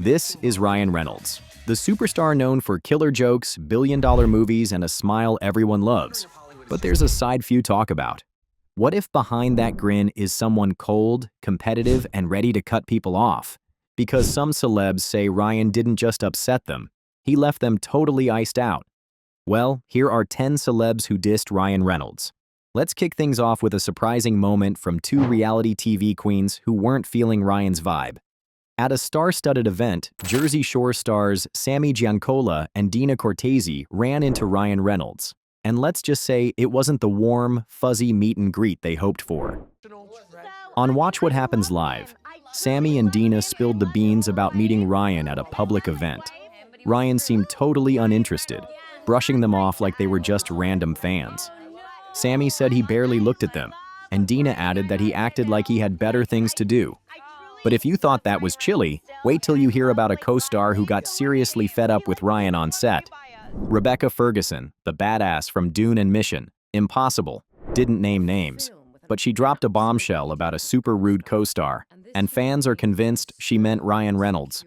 This is Ryan Reynolds, the superstar known for killer jokes, billion-dollar movies, and a smile everyone loves. But there's a side few talk about. What if behind that grin is someone cold, competitive, and ready to cut people off? Because some celebs say Ryan didn't just upset them, he left them totally iced out. Well, here are 10 celebs who dissed Ryan Reynolds. Let's kick things off with a surprising moment from two reality TV queens who weren't feeling Ryan's vibe. At a star-studded event, Jersey Shore stars Sammy Giancola and Dina Cortese ran into Ryan Reynolds. And let's just say it wasn't the warm, fuzzy meet and greet they hoped for. On Watch What Happens Live, Sammy and Dina spilled the beans about meeting Ryan at a public event. Ryan seemed totally uninterested, brushing them off like they were just random fans. Sammy said he barely looked at them, and Dina added that he acted like he had better things to do. But if you thought that was chilly, wait till you hear about a co-star who got seriously fed up with Ryan on set. Rebecca Ferguson, the badass from Dune and Mission Impossible, didn't name names, but she dropped a bombshell about a super rude co-star, and fans are convinced she meant Ryan Reynolds.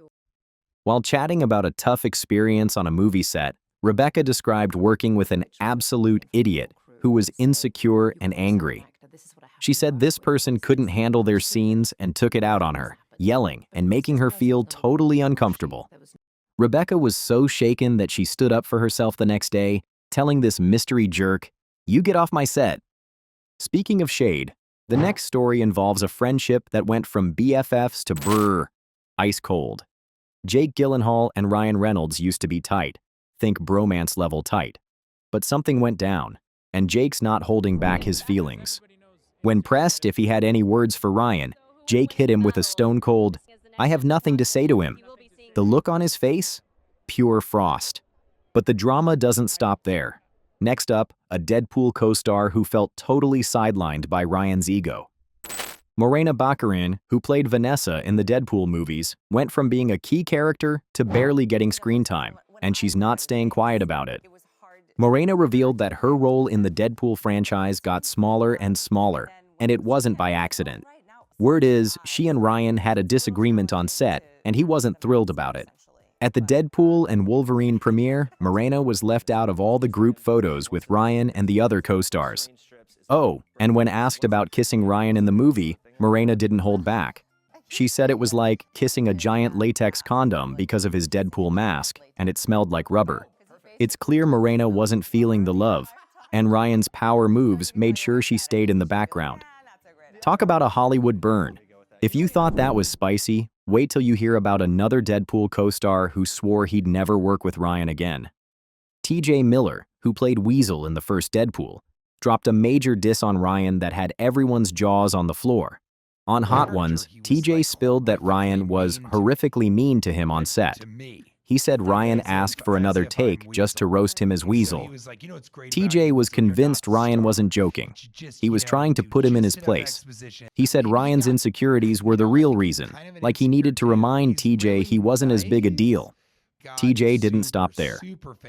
While chatting about a tough experience on a movie set, Rebecca described working with an absolute idiot who was insecure and angry. She said this person couldn't handle their scenes and took it out on her, yelling and making her feel totally uncomfortable. Rebecca was so shaken that she stood up for herself the next day, telling this mystery jerk, "You get off my set." Speaking of shade, the next story involves a friendship that went from BFFs to ice cold. Jake Gyllenhaal and Ryan Reynolds used to be tight. Think bromance level tight. But something went down, and Jake's not holding back his feelings. When pressed if he had any words for Ryan, Jake hit him with a stone-cold, "I have nothing to say to him." The look on his face? Pure frost. But the drama doesn't stop there. Next up, a Deadpool co-star who felt totally sidelined by Ryan's ego. Morena Baccarin, who played Vanessa in the Deadpool movies, went from being a key character to barely getting screen time, and she's not staying quiet about it. Morena revealed that her role in the Deadpool franchise got smaller and smaller, and it wasn't by accident. Word is, she and Ryan had a disagreement on set, and he wasn't thrilled about it. At the Deadpool and Wolverine premiere, Morena was left out of all the group photos with Ryan and the other co-stars. Oh, and when asked about kissing Ryan in the movie, Morena didn't hold back. She said it was like kissing a giant latex condom because of his Deadpool mask, and it smelled like rubber. It's clear Morena wasn't feeling the love, and Ryan's power moves made sure she stayed in the background. Talk about a Hollywood burn. If you thought that was spicy, wait till you hear about another Deadpool co-star who swore he'd never work with Ryan again. TJ Miller, who played Weasel in the first Deadpool, dropped a major diss on Ryan that had everyone's jaws on the floor. On Hot Ones, TJ spilled that Ryan was horrifically mean to him on set. He said Ryan asked for another take just to roast him as Weasel. TJ was convinced Ryan wasn't joking. He was trying to put him in his place. He said Ryan's insecurities were the real reason, like he needed to remind TJ he wasn't as big a deal. TJ didn't stop there.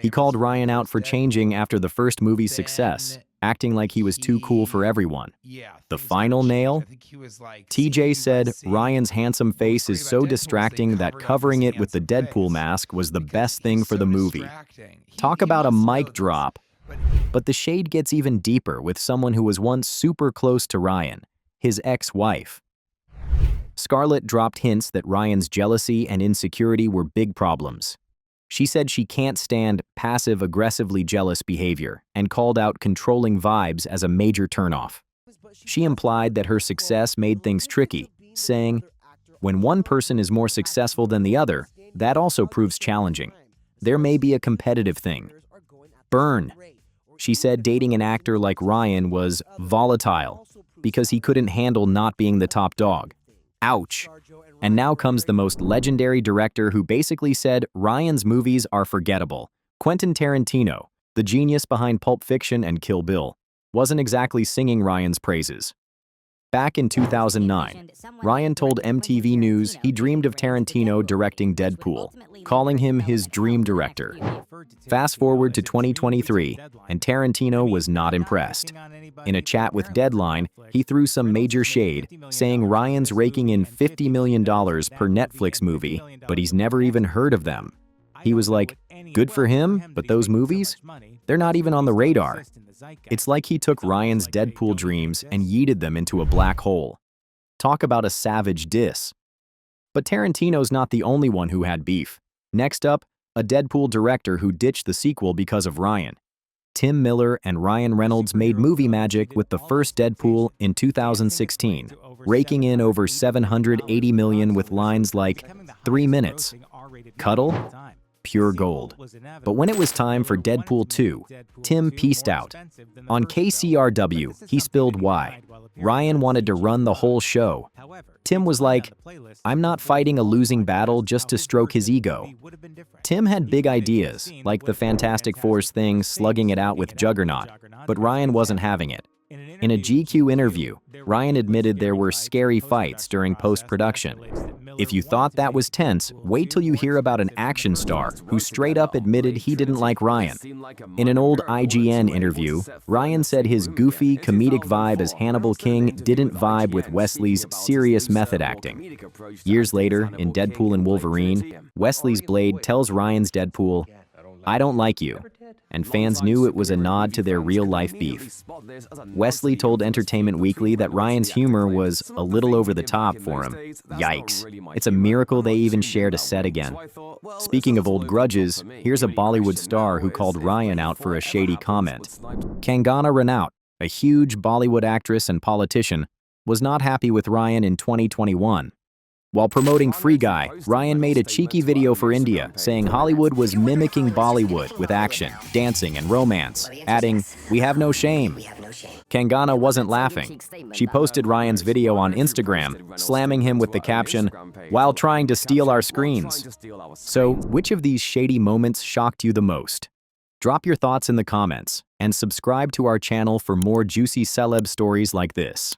He called Ryan out for changing after the first movie's success, acting like he was too cool for everyone. The final nail? TJ said Ryan's handsome face is so distracting that covering it with the Deadpool mask was the best thing for the movie. Talk about a mic drop. But the shade gets even deeper with someone who was once super close to Ryan, his ex-wife. Scarlett dropped hints that Ryan's jealousy and insecurity were big problems. She said she can't stand passive-aggressively jealous behavior and called out controlling vibes as a major turnoff. She implied that her success made things tricky, saying, "When one person is more successful than the other, that also proves challenging. There may be a competitive thing." Burn. She said dating an actor like Ryan was volatile because he couldn't handle not being the top dog. Ouch. And now comes the most legendary director who basically said Ryan's movies are forgettable. Quentin Tarantino, the genius behind Pulp Fiction and Kill Bill, wasn't exactly singing Ryan's praises. Back in 2009, Ryan told MTV News he dreamed of Tarantino directing Deadpool, calling him his dream director. Fast forward to 2023, and Tarantino was not impressed. In a chat with Deadline, he threw some major shade, saying Ryan's raking in $50 million per Netflix movie, but he's never even heard of them. He was like, good for him, but those movies? They're not even on the radar. It's like he took Ryan's Deadpool dreams and yeeted them into a black hole. Talk about a savage diss. But Tarantino's not the only one who had beef. Next up, a Deadpool director who ditched the sequel because of Ryan. Tim Miller and Ryan Reynolds made movie magic with the first Deadpool in 2016, raking in over $780 million with lines like, 3 minutes, cuddle, pure gold. But when it was time for Deadpool 2, Tim peaced out. On KCRW, he spilled why. Ryan wanted to run the whole show. Tim was like, I'm not fighting a losing battle just to stroke his ego. Tim had big ideas, like the Fantastic Four's thing slugging it out with Juggernaut, but Ryan wasn't having it. In a GQ interview, Ryan admitted there were scary fights during post-production. If you thought that was tense, wait till you hear about an action star who straight up admitted he didn't like Ryan. In an old IGN interview, Ryan said his goofy, comedic vibe as Hannibal King didn't vibe with Wesley's serious method acting. Years later, in Deadpool and Wolverine, Wesley's blade tells Ryan's Deadpool, I don't like you, and fans knew it was a nod to their real-life beef. Wesley told Entertainment Weekly that Ryan's humor was a little over the top for him. Yikes. It's a miracle they even shared a set again. Speaking of old grudges, here's a Bollywood star who called Ryan out for a shady comment. Kangana Ranaut, a huge Bollywood actress and politician, was not happy with Ryan in 2021. While promoting Free Guy, Ryan made a cheeky video for India saying Hollywood was mimicking Bollywood with action, dancing, and romance, adding, "We have no shame." Kangana wasn't laughing. She posted Ryan's video on Instagram, slamming him with the caption, "While trying to steal our screens." So, which of these shady moments shocked you the most? Drop your thoughts in the comments, and subscribe to our channel for more juicy celeb stories like this.